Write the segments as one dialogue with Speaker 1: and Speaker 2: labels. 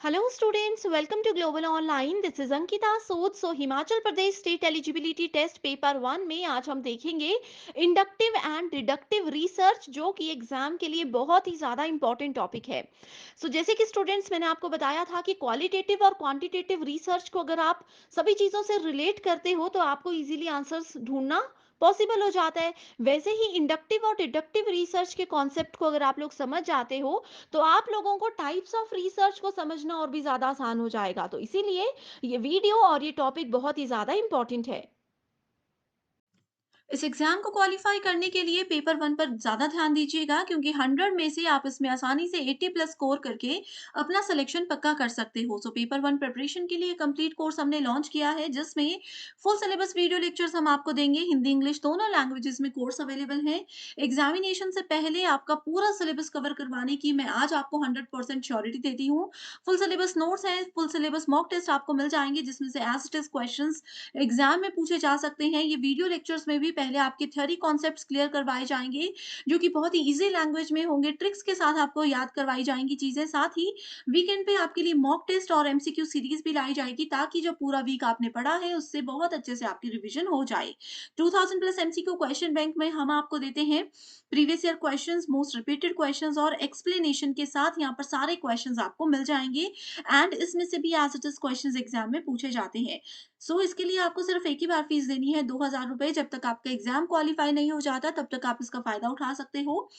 Speaker 1: Hello students, welcome to global online. This is Ankita Sood. Himachal Pradesh state eligibility test paper 1 में आज हम देखेंगे इंडक्टिव एंड डिडक्टिव रिसर्च, जो कि एग्जाम के लिए बहुत ही ज़्यादा इंपॉर्टेंट टॉपिक है। जैसे कि स्टूडेंट्स, मैंने आपको बताया था कि क्वालिटेटिव और क्वांटिटेटिव रिसर्च को अगर आप सभी चीज़ों से रिलेट करते हो तो आपको इजीली आंसर्स ढूंढना पॉसिबल हो जाता है। वैसे ही इंडक्टिव और डिडक्टिव रिसर्च के कॉन्सेप्ट को अगर आप लोग समझ जाते हो तो आप लोगों को टाइप्स ऑफ रिसर्च को समझना और भी ज़्यादा आसान हो जाएगा। तो इसीलिए ये वीडियो और ये टॉपिक बहुत ही ज़्यादा इंपॉर्टेंट है।
Speaker 2: इस एग्जाम को क्वालिफाई करने के लिए पेपर वन पर ज्यादा ध्यान दीजिएगा, क्योंकि 100 में से आप इसमें आसानी से 80 प्लस स्कोर करके अपना सिलेक्शन पक्का कर सकते हो। पेपर वन प्रिपरेशन के लिए कंप्लीट कोर्स हमने लॉन्च किया है, जिसमें फुल सिलेबस वीडियो लेक्चर्स हम आपको देंगे। हिंदी इंग्लिश दोनों लैंग्वेजेस में कोर्स अवेलेबल है। एग्जामिनेशन से पहले आपका पूरा सिलेबस कवर करवाने की मैं आज आपको 100% श्योरिटी देती हूँ। फुल सिलेबस नोट्स है, फुल सिलेबस मॉक टेस्ट आपको मिल जाएंगे, जिसमें से as it is question exam में पूछे जा सकते हैं। ये वीडियो लेक्चर्स में भी पहले आपके थ्योरी कॉन्सेप्ट्स क्लियर करवाए जाएंगे, जो कि बहुत ही इजी लैंग्वेज में होंगे। ट्रिक्स के साथ आपको याद करवाई जाएंगी चीजें। साथ ही वीकेंड पे आपके लिए मॉक टेस्ट और एमसीक्यू सीरीज भी लाई जाएगी, ताकि जो पूरा वीक आपने पढ़ा है उससे बहुत अच्छे से आपकी रिवीजन हो जाए। 2000 प्लस एमसीक्यू क्वेश्चन बैंक में हम आपको देते हैं previous year questions, most repeated questions और एक्सप्लेनेशन के साथ। यहाँ पर सारे क्वेश्चंस आपको मिल जाएंगे एंड इसमें से भी as it is questions exam में पूछे जाते हैं। इसके लिए आपको सिर्फ एक ही बार फीस देनी है, 2000 रुपए। जब तक आपका एग्जाम क्वालिफाई नहीं हो जाता तब तक आप इसका फायदा उठा सकते हो।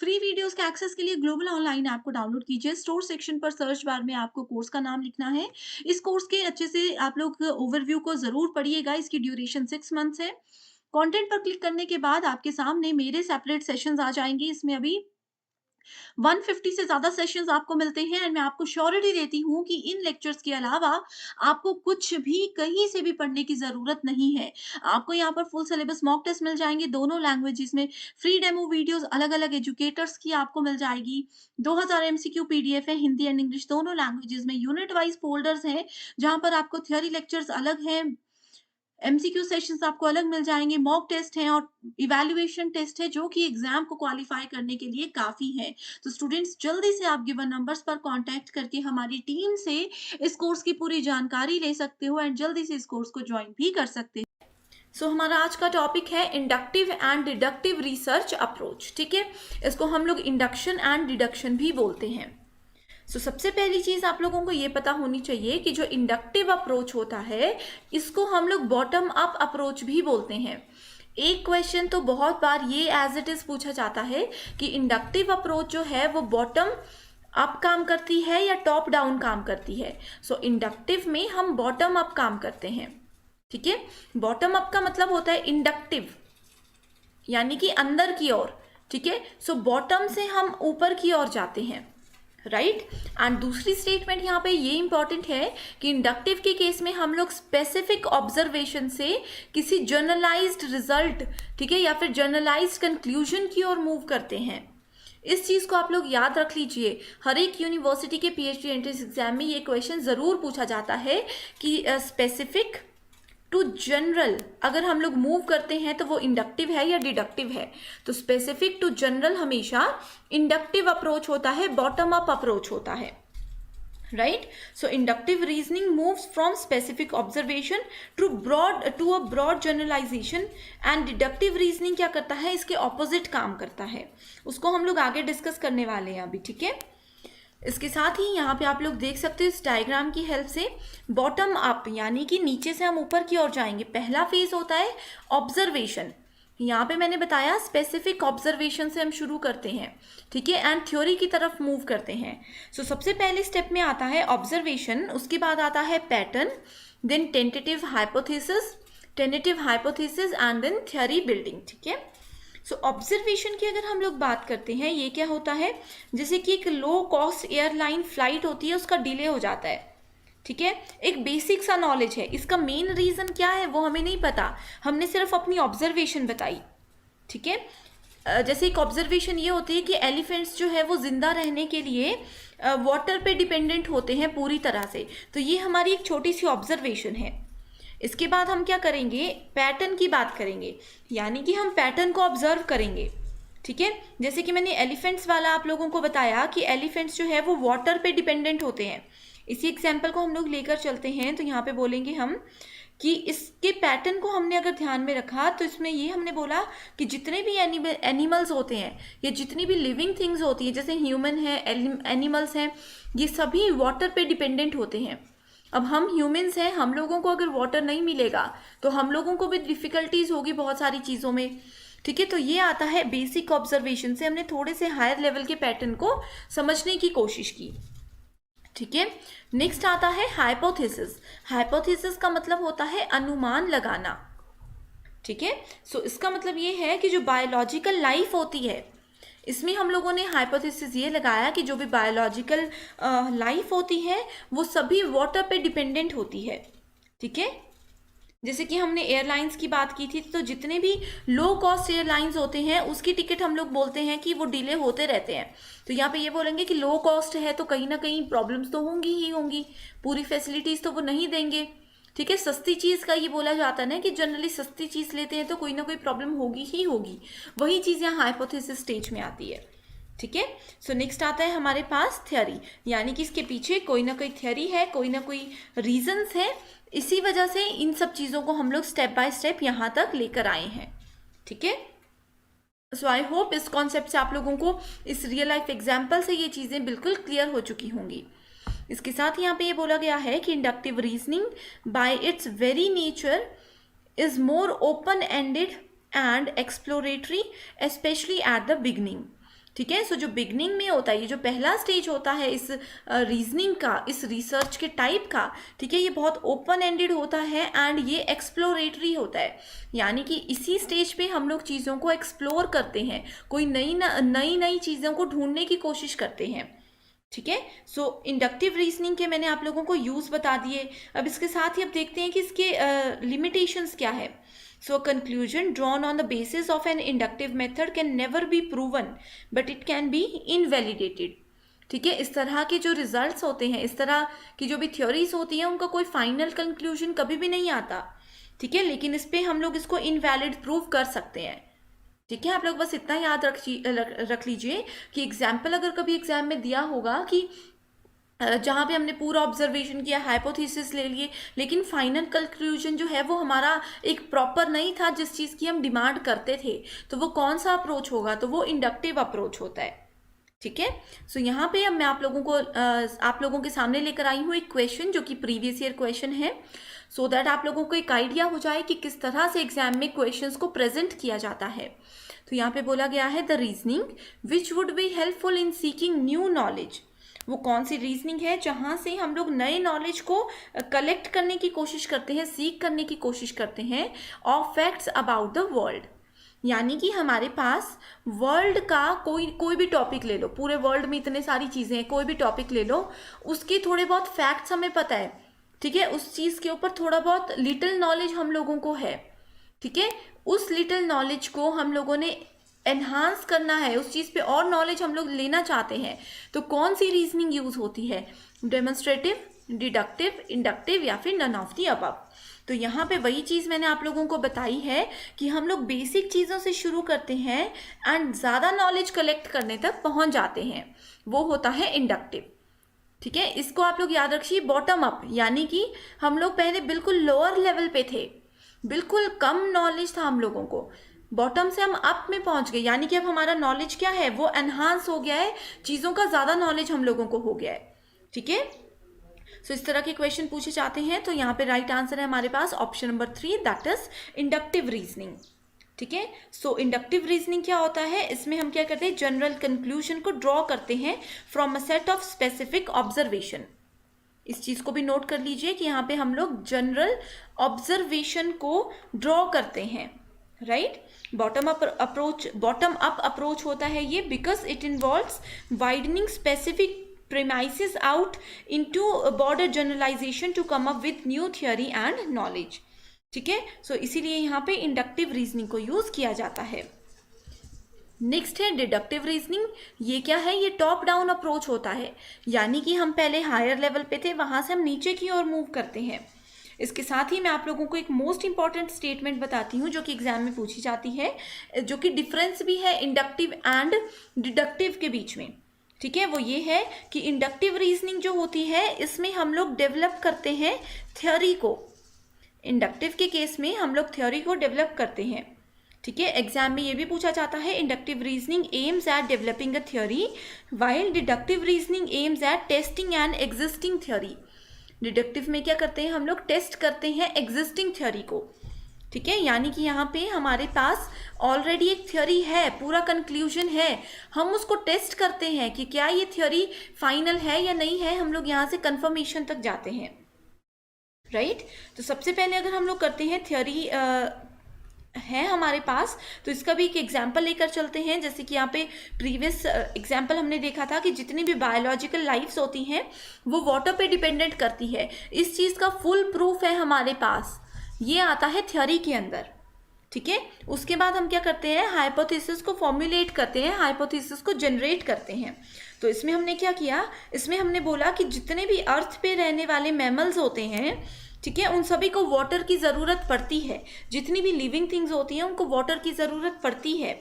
Speaker 2: फ्री वीडियोस के एक्सेस के लिए ग्लोबल ऑनलाइन ऐप को डाउनलोड कीजिए। स्टोर सेक्शन पर सर्च बार में आपको कोर्स का नाम लिखना है। इस कोर्स के अच्छे से आप लोग ओवरव्यू को जरूर पढ़िएगा। इसकी ड्यूरेशन 6 मंथ्स है। कंटेंट पर क्लिक करने के बाद आपके सामने मेरे सेपरेट सेशंस आ जाएंगे। इसमें अभी 150 से ज़्यादा सेशंस आपको मिलते हैं एंड मैं आपको श्योरिटी देती हूँ कि इन लेक्चर्स के अलावा आपको कुछ भी कहीं से भी पढ़ने की ज़रूरत नहीं है। आपको यहाँ पर फुल सिलेबस मॉक टेस्ट मिल जाएँगे दोनों लैंग्वेजेस में। फ्री डेमो वीडियोज़ अलग-अलग एजुकेटर्स की आपको मिल जाएगी। 2000 एमसीक्यू पीडीएफ है, हिंदी एंड इंग्लिश दोनों लैंग्वेजेस में। यूनिट वाइज़ फ़ोल्डर्स हैं, जहाँ पर आपको थ्योरी लेक्चर्स अलग हैं, एमसीक्यू सेशंस आपको अलग मिल जाएँगे, मॉक टेस्ट हैं और इवैल्यूएशन टेस्ट है, जो कि एग्ज़ाम को क्वालीफाई करने के लिए काफ़ी है। स्टूडेंट्स, जल्दी से आप गिवन नंबर्स पर कॉन्टैक्ट करके हमारी टीम से इस कोर्स की पूरी जानकारी ले सकते हो एंड जल्दी से इस कोर्स को जॉइन भी कर सकते हो। हमारा आज का टॉपिक है inductive and deductive research approach. ठीक है, इसको हम लोग इंडक्शन एंड डिडक्शन भी बोलते हैं। सबसे पहली चीज आप लोगों को ये पता होनी चाहिए कि जो इंडक्टिव अप्रोच होता है, इसको हम लोग बॉटम अप अप्रोच भी बोलते हैं। एक क्वेश्चन तो बहुत बार ये एज इट इज पूछा जाता है कि इंडक्टिव अप्रोच जो है वो बॉटम अप काम करती है या टॉप डाउन काम करती है। इंडक्टिव में हम बॉटम अप काम करते हैं। ठीक है, बॉटम अप का मतलब होता है इंडक्टिव, यानी कि अंदर की ओर। ठीक है, बॉटम से हम ऊपर की ओर जाते हैं, राइट। एंड दूसरी स्टेटमेंट यहाँ पे ये इंपॉर्टेंट है कि इंडक्टिव के केस में हम लोग स्पेसिफिक ऑब्जर्वेशन से किसी जर्नलाइज्ड रिजल्ट, ठीक है, या फिर जर्नलाइज्ड कंक्लूजन की ओर मूव करते हैं। इस चीज को आप लोग याद रख लीजिए। हर एक यूनिवर्सिटी के पीएचडी एंट्रेंस एग्जाम में ये क्वेश्चन जरूर पूछा जाता है कि स्पेसिफिक टू जनरल अगर हम लोग मूव करते हैं तो वो इंडक्टिव है या डिडक्टिव है। स्पेसिफिक टू जनरल हमेशा इंडक्टिव अप्रोच होता है, बॉटम अप अप्रोच होता है, right. Inductive reasoning moves from specific observation to a broad generalisation and deductive reasoning क्या करता है, इसके ऑपोजिट काम करता है। उसको हम लोग आगे डिस्कस करने वाले हैं अभी। ठीक है, इसके साथ ही यहाँ पे आप लोग देख सकते हो इस डायग्राम की हेल्प से, बॉटम अप यानी कि नीचे से हम ऊपर की ओर जाएंगे। पहला फेज होता है ऑब्जर्वेशन। यहाँ पे मैंने बताया स्पेसिफिक ऑब्जर्वेशन से हम शुरू करते हैं, ठीक है, एंड थ्योरी की तरफ मूव करते हैं। सबसे पहले स्टेप में आता है ऑब्जर्वेशन, उसके बाद आता है pattern, then tentative hypothesis and then theory building. ठीक है, ऑब्जर्वेशन की अगर हम लोग बात करते हैं, ये क्या होता है, जैसे कि एक लो कॉस्ट एयरलाइन फ्लाइट होती है, उसका डिले हो जाता है। ठीक है, एक बेसिक सा नॉलेज है, इसका मेन रीजन क्या है वो हमें नहीं पता, हमने सिर्फ अपनी ऑब्जर्वेशन बताई। ठीक है, जैसे एक ऑब्जर्वेशन ये होती है कि एलिफेंट्स जो है वो जिंदा रहने के लिए वाटर पे डिपेंडेंट होते हैं पूरी तरह से। तो ये हमारी एक छोटी सी ऑब्जर्वेशन है। इसके बाद हम क्या करेंगे, पैटर्न की बात करेंगे, यानी कि हम पैटर्न को ऑब्जर्व करेंगे। ठीक है, जैसे कि मैंने एलिफेंट्स वाला आप लोगों को बताया कि एलिफेंट्स जो है वो वाटर पे डिपेंडेंट होते हैं।
Speaker 1: इसी एग्जाम्पल को हम लोग लेकर चलते हैं, तो यहाँ पे बोलेंगे हम कि इसके पैटर्न को हमने अगर ध्यान में रखा तो इसमें ये हमने बोला कि जितने भी एनिमल्स होते हैं या जितनी भी लिविंग थिंग्स होती हैं, जैसे ह्यूमन है, एनिमल्स हैं, ये सभी वाटर पे डिपेंडेंट होते हैं। अब हम ह्यूमंस हैं, हम लोगों को अगर वाटर नहीं मिलेगा तो हम लोगों को भी डिफिकल्टीज होगी बहुत सारी चीज़ों में। ठीक है, तो ये आता है बेसिक ऑब्जर्वेशन से, हमने थोड़े से हायर लेवल के पैटर्न को समझने की कोशिश की। ठीक है, नेक्स्ट आता है हाइपोथेसिस। हाइपोथेसिस का मतलब होता है अनुमान लगाना। ठीक है, सो इसका मतलब ये है कि जो बायोलॉजिकल लाइफ होती है, इसमें हम लोगों ने हाइपोथेसिस ये लगाया कि जो भी बायोलॉजिकल लाइफ होती है वो सभी वाटर पे डिपेंडेंट होती है। ठीक है, जैसे कि हमने एयरलाइंस की बात की थी, तो जितने भी लो कॉस्ट एयरलाइंस होते हैं उसकी टिकट हम लोग बोलते हैं कि वो डिले होते रहते हैं। तो यहाँ पे ये बोलेंगे कि लो कॉस्ट है तो कहीं ना कहीं प्रॉब्लम्स तो होंगी ही होंगी, पूरी फैसिलिटीज़ तो वो नहीं देंगे। ठीक है, सस्ती चीज़ का ये बोला जाता है ना कि जनरली सस्ती चीज़ लेते हैं तो कोई ना कोई प्रॉब्लम होगी ही होगी। वही चीज़ यहाँ हाइपोथेसिस स्टेज में आती है। ठीक है, सो नेक्स्ट आता है हमारे पास थ्योरी, यानी कि इसके पीछे कोई ना कोई थ्योरी है, कोई ना कोई रीजंस है, इसी वजह से इन सब चीज़ों को हम लोग स्टेप बाय स्टेप यहाँ तक लेकर आए हैं। ठीक है, सो आई होप इस कॉन्सेप्ट से आप लोगों को इस रियल लाइफ एग्जाम्पल से ये चीज़ें बिल्कुल क्लियर हो चुकी होंगी। इसके साथ यहाँ पे ये बोला गया है कि inductive reasoning bye it's very nature is more open ended and exploratory, specially at the beginning. ठीक है, सो जो बिगनिंग में होता है, ये जो पहला स्टेज होता है इस रीजनिंग का, इस रिसर्च के टाइप का, ठीक है, ये बहुत ओपन एंडेड होता है एंड ये एक्सप्लोरेटरी होता है, यानी कि इसी स्टेज पे हम लोग चीज़ों को एक्सप्लोर करते हैं, कोई नई चीज़ों को ढूंढने की कोशिश करते हैं। ठीक है, सो इंडक्टिव रीजनिंग के मैंने आप लोगों को यूज़ बता दिए। अब इसके साथ ही अब देखते हैं कि इसके लिमिटेशंस क्या है। So a conclusion drawn on the basis of an inductive method can never be proven, but it can be invalidated. ठीक है, इस तरह के जो रिजल्ट्स होते हैं, इस तरह की जो भी थ्योरीज होती हैं, उनका कोई फाइनल कंक्लूजन कभी भी नहीं आता। ठीक है, लेकिन इस पे हम लोग इसको इनवैलिड प्रूव कर सकते हैं। ठीक है, आप लोग बस इतना याद रख लीजिए कि एग्जाम्पल अगर कभी एग्जाम में दिया होगा कि जहाँ पे हमने पूरा ऑब्जर्वेशन किया, हाइपोथेसिस ले लिए, लेकिन फाइनल कंक्लूजन जो है वो हमारा एक प्रॉपर नहीं था जिस चीज़ की हम डिमांड करते थे, तो वो कौन सा अप्रोच होगा, तो वो इंडक्टिव अप्रोच होता है। ठीक है, सो यहाँ पे अब मैं आप लोगों के सामने लेकर आई हूँ एक क्वेश्चन जो कि प्रीवियस ईयर क्वेश्चन है, सो दैट आप लोगों को एक आइडिया हो जाए कि किस तरह से एग्जाम में क्वेश्चंस को प्रेजेंट किया जाता है। तो यहाँ पे बोला गया है the reasoning which would be helpful in seeking new knowledge. वो कौन सी रीजनिंग है जहाँ से हम लोग नए नॉलेज को कलेक्ट करने की कोशिश करते हैं, सीख करने की कोशिश करते हैं of facts about the world. यानी कि हमारे पास वर्ल्ड का कोई भी टॉपिक ले लो, पूरे वर्ल्ड में इतने सारी चीज़ें हैं, कोई भी टॉपिक ले लो, उसके थोड़े बहुत फैक्ट्स हमें पता है। ठीक है, उस चीज़ के ऊपर थोड़ा बहुत लिटिल नॉलेज हम लोगों को है। ठीक है, उस लिटिल नॉलेज को हम लोगों ने एनहांस करना है, उस चीज़ पे और नॉलेज हम लोग लेना चाहते हैं, तो कौन सी रीजनिंग यूज होती है, डेमोन्स्ट्रेटिव, डिडक्टिव, इंडक्टिव या फिर नन ऑफ दी अबव। तो यहाँ पे वही चीज़ मैंने आप लोगों को बताई है कि हम लोग बेसिक चीज़ों से शुरू करते हैं एंड ज़्यादा नॉलेज कलेक्ट करने तक पहुँच जाते हैं, वो होता है इंडक्टिव। ठीक है, इसको आप लोग याद रखिए, बॉटम अप, यानी कि हम लोग पहले बिल्कुल लोअर लेवल पे थे, बिल्कुल कम नॉलेज था हम लोगों को, बॉटम से हम अप में पहुंच गए, यानी कि अब हमारा नॉलेज क्या है, वो एनहांस हो गया है, चीज़ों का ज़्यादा नॉलेज हम लोगों को हो गया है। ठीक है, सो इस तरह के क्वेश्चन पूछे जाते हैं। तो यहाँ पे राइट आंसर है हमारे पास option number 3, that is inductive reasoning. ठीक है, सो इंडक्टिव रीजनिंग क्या होता है, इसमें हम क्या करते हैं, जनरल कंक्लूजन को ड्रॉ करते हैं from a set of specific observation. इस चीज़ को भी नोट कर लीजिए कि यहाँ पे हम लोग जनरल ऑब्जर्वेशन को ड्रॉ करते हैं, राइट। बॉटम अप अप्रोच होता है ये, because it involves widening specific premises out into a broader generalization to come up with new theory and knowledge। ठीक है, सो इसीलिए यहाँ पे इंडक्टिव रीजनिंग को यूज किया जाता है। नेक्स्ट है डिडक्टिव रीजनिंग। ये क्या है, ये टॉप डाउन अप्रोच होता है, यानी कि हम पहले हायर लेवल पे थे, वहां से हम नीचे की ओर मूव करते हैं। इसके साथ ही मैं आप लोगों को एक मोस्ट इंपॉर्टेंट स्टेटमेंट बताती हूँ जो कि एग्जाम में पूछी जाती है, जो कि डिफरेंस भी है इंडक्टिव एंड डिडक्टिव के बीच में। ठीक है, वो ये है कि इंडक्टिव रीजनिंग जो होती है इसमें हम लोग डेवलप करते हैं थ्योरी को। इंडक्टिव के केस में हम लोग थ्योरी को डेवलप करते हैं। ठीक है, एग्जाम में ये भी पूछा जाता है, inductive reasoning aims at developing a theory while deductive reasoning aims at testing an existing theory. Deductive में क्या करते हैं हम लोग, टेस्ट करते हैं एग्जिस्टिंग थ्योरी को। ठीक है, यानी कि यहाँ पे हमारे पास ऑलरेडी एक थ्योरी है, पूरा कंक्लूजन है, हम उसको टेस्ट करते हैं कि क्या ये थ्योरी फाइनल है या नहीं है, हम लोग यहाँ से कंफर्मेशन तक जाते हैं। राइट, तो सबसे पहले अगर हम लोग करते हैं थ्योरी है हमारे पास, तो इसका भी एक एग्जाम्पल लेकर चलते हैं। जैसे कि यहाँ पे प्रीवियस एग्जाम्पल हमने देखा था कि जितनी भी बायोलॉजिकल लाइफ्स होती हैं वो वाटर पे डिपेंडेंट करती है। इस चीज़ का फुल प्रूफ है हमारे पास, ये आता है थ्योरी के अंदर। ठीक है, उसके बाद हम क्या करते हैं, हाइपोथेसिस को फॉर्मुलेट करते हैं, हाइपोथेसिस को जनरेट करते हैं। तो इसमें हमने क्या किया, इसमें हमने बोला कि जितने भी अर्थ पे रहने वाले मैमल्स होते हैं, ठीक है, उन सभी को वाटर की ज़रूरत पड़ती है। जितनी भी लिविंग थिंग्स होती हैं उनको वाटर की ज़रूरत पड़ती है।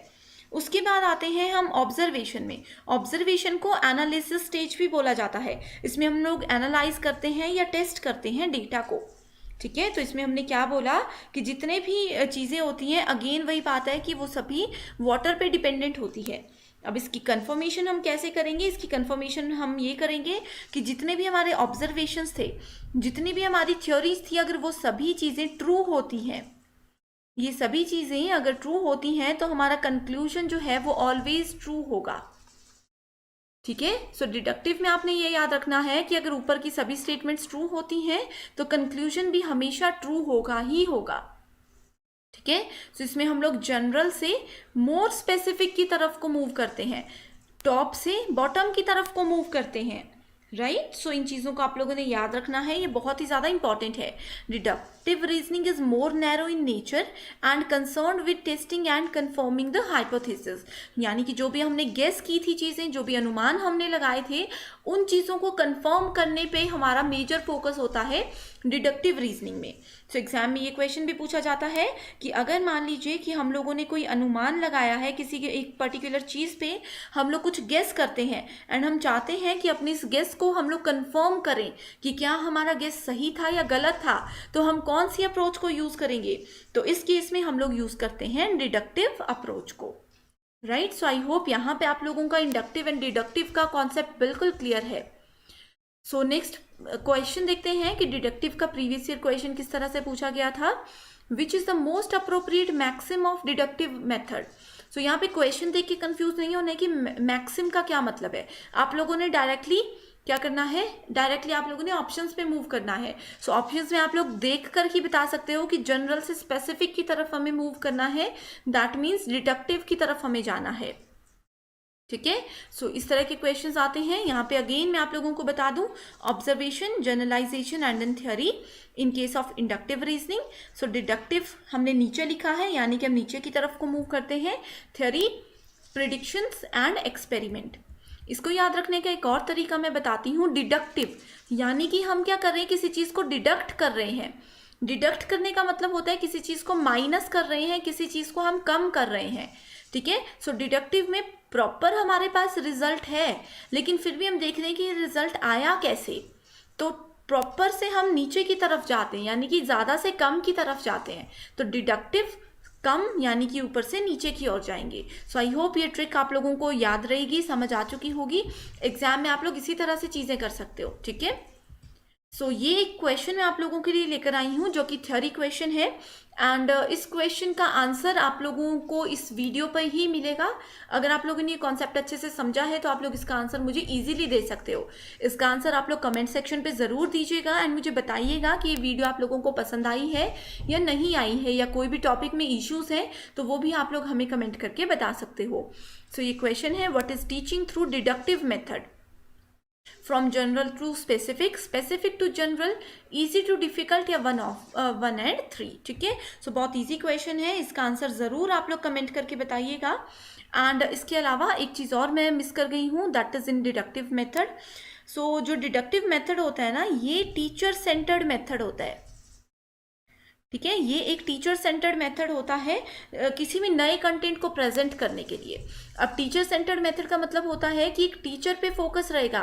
Speaker 1: उसके बाद आते हैं हम ऑब्जर्वेशन में। ऑब्जर्वेशन को एनालिसिस स्टेज भी बोला जाता है। इसमें हम लोग एनालाइज करते हैं या टेस्ट करते हैं डेटा को। ठीक है, तो इसमें हमने क्या बोला कि जितने भी चीज़ें होती हैं, अगेन वही बात है कि वो सभी वाटर पे डिपेंडेंट होती है। अब इसकी कंफर्मेशन हम कैसे करेंगे, इसकी कंफर्मेशन हम ये करेंगे कि जितने भी हमारे ऑब्जर्वेशंस थे, जितनी भी हमारी थ्योरीज थी, अगर वो सभी चीज़ें ट्रू होती हैं, ये सभी चीज़ें अगर ट्रू होती हैं तो हमारा कंक्लूजन जो है वो ऑलवेज ट्रू होगा। ठीक है, सो डिडक्टिव में आपने ये याद रखना है कि अगर ऊपर की सभी स्टेटमेंट्स ट्रू होती हैं तो कंक्लूजन भी हमेशा ट्रू होगा ही होगा। ठीक है, सो इसमें हम लोग जनरल से मोर स्पेसिफिक की तरफ को मूव करते हैं, टॉप से बॉटम की तरफ को मूव करते हैं। राइट, सो इन चीज़ों को आप लोगों ने याद रखना है, ये बहुत ही ज़्यादा इंपॉर्टेंट है। Deductive reasoning is more narrow in nature and concern with testing and confirming the hypothesis. यानी कि जो भी हमने गेस की थी चीज़ें, जो भी अनुमान हमने लगाए थे, उन चीज़ों को कंफर्म करने पे हमारा मेजर फोकस होता है डिडक्टिव रीजनिंग में। तो एग्जाम में ये क्वेश्चन भी पूछा जाता है कि अगर मान लीजिए कि हम लोगों ने कोई अनुमान लगाया है किसी के एक पर्टिकुलर चीज़ पे, हम लोग कुछ गेस करते हैं एंड हम चाहते हैं कि अपनी इस गेस को हम लोग कंफर्म करें कि क्या हमारा गेस सही था या गलत था, तो हम कौन सी अप्रोच को यूज़ करेंगे, तो इस केस में हम लोग यूज़ करते हैं डिडक्टिव अप्रोच को। राइट, सो आई होप यहाँ पे आप लोगों का इंडक्टिव एंड डिडक्टिव का कॉन्सेप्ट बिल्कुल क्लियर है। सो नेक्स्ट क्वेश्चन देखते हैं कि डिडक्टिव का प्रीवियस ईयर क्वेश्चन किस तरह से पूछा गया था। Which is the most appropriate maxim of deductive method. So यहाँ पे क्वेश्चन देख के कंफ्यूज नहीं होना है कि मैक्सिम का क्या मतलब है। आप लोगों ने डायरेक्टली क्या करना है, डायरेक्टली आप लोगों ने ऑप्शंस पे मूव करना है। सो ऑप्शंस में आप लोग देख कर ही बता सकते हो कि जनरल से स्पेसिफिक की तरफ हमें मूव करना है, दैट मीन्स डिडक्टिव की तरफ हमें जाना है। ठीक है, सो इस तरह के क्वेश्चंस आते हैं। यहाँ पे अगेन मैं आप लोगों को बता दूं, observation, generalisation and then theory in case of inductive reasoning. So deductive हमने नीचे लिखा है, यानी कि हम नीचे की तरफ को मूव करते हैं। Theory, predictions and experiment. इसको याद रखने का एक और तरीका मैं बताती हूँ, डिडक्टिव यानी कि हम क्या कर रहे हैं, किसी चीज़ को डिडक्ट कर रहे हैं। डिडक्ट करने का मतलब होता है किसी चीज़ को माइनस कर रहे हैं, किसी चीज़ को हम कम कर रहे हैं। ठीक है, सो डिडक्टिव में प्रॉपर हमारे पास रिजल्ट है, लेकिन फिर भी हम देख रहे हैं कि रिजल्ट आया कैसे, तो प्रॉपर से हम नीचे की तरफ जाते हैं, यानी कि ज़्यादा से कम की तरफ जाते हैं। तो डिडक्टिव कम यानी कि ऊपर से नीचे की ओर जाएंगे। सो आई होप ये ट्रिक आप लोगों को याद रहेगी, समझ आ चुकी होगी। एग्जाम में आप लोग इसी तरह से चीज़ें कर सकते हो। ठीक है, सो ये एक क्वेश्चन मैं आप लोगों के लिए लेकर आई हूँ जो कि थ्योरी क्वेश्चन है, एंड इस क्वेश्चन का आंसर आप लोगों को इस वीडियो पर ही मिलेगा। अगर आप लोगों ने ये कॉन्सेप्ट अच्छे से समझा है तो आप लोग इसका आंसर मुझे इजीली दे सकते हो। इसका आंसर आप लोग कमेंट सेक्शन पे ज़रूर दीजिएगा एंड मुझे बताइएगा कि ये वीडियो आप लोगों को पसंद आई है या नहीं आई है, या कोई भी टॉपिक में इश्यूज़ हैं तो वो भी आप लोग हमें कमेंट करके बता सकते हो। सो ये क्वेश्चन है, what is teaching through deductive method from general to specific, specific to general, easy to difficult, या वन एंड थ्री। ठीक है, सो बहुत इजी क्वेश्चन है, इसका आंसर ज़रूर आप लोग कमेंट करके बताइएगा। एंड इसके अलावा एक चीज़ और मैं मिस कर गई हूँ, that is in deductive method. So जो डिडक्टिव मेथड होता है ना, ये टीचर सेंटर्ड मेथड होता है। ठीक है, ये एक टीचर सेंटर्ड मेथड होता है किसी भी नए कंटेंट को प्रेजेंट करने के लिए। अब टीचर सेंटर्ड मेथड का मतलब होता है कि एक टीचर पे फोकस रहेगा।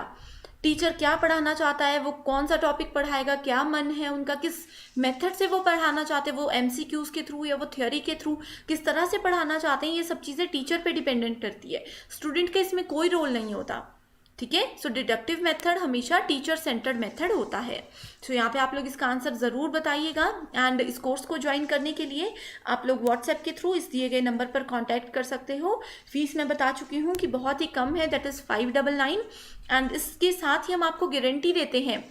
Speaker 1: टीचर क्या पढ़ाना चाहता है, वो कौन सा टॉपिक पढ़ाएगा, क्या मन है उनका, किस मेथड से वो पढ़ाना चाहते हैं, वो एमसीक्यूज के थ्रू या वो थ्योरी के थ्रू किस तरह से पढ़ाना चाहते हैं, ये सब चीज़ें टीचर पे डिपेंडेंट करती है। स्टूडेंट का इसमें कोई रोल नहीं होता। ठीक है, सो डिडक्टिव मेथड हमेशा टीचर सेंटर्ड मेथड होता है। सो यहाँ पे आप लोग इसका आंसर ज़रूर बताइएगा। एंड इस कोर्स को ज्वाइन करने के लिए आप लोग व्हाट्सएप के थ्रू इस दिए गए नंबर पर कांटेक्ट कर सकते हो। फीस मैं बता चुकी हूँ कि बहुत ही कम है, दैट इज़ 599। एंड इसके साथ ही हम आपको गारंटी देते हैं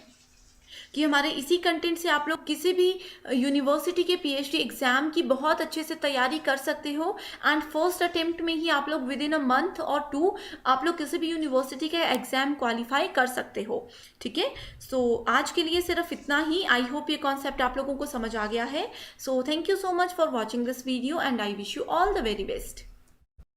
Speaker 1: कि हमारे इसी कंटेंट से आप लोग किसी भी यूनिवर्सिटी के पीएचडी एग्जाम की बहुत अच्छे से तैयारी कर सकते हो। एंड फर्स्ट अटेम्प्ट में ही आप लोग विद इन अ मंथ और 2 आप लोग किसी भी यूनिवर्सिटी का एग्जाम क्वालिफाई कर सकते हो। ठीक है, सो आज के लिए सिर्फ इतना ही। आई होप ये कॉन्सेप्ट आप लोगों को समझ आ गया है। So thank you so much for watching this video and I wish you all the very best.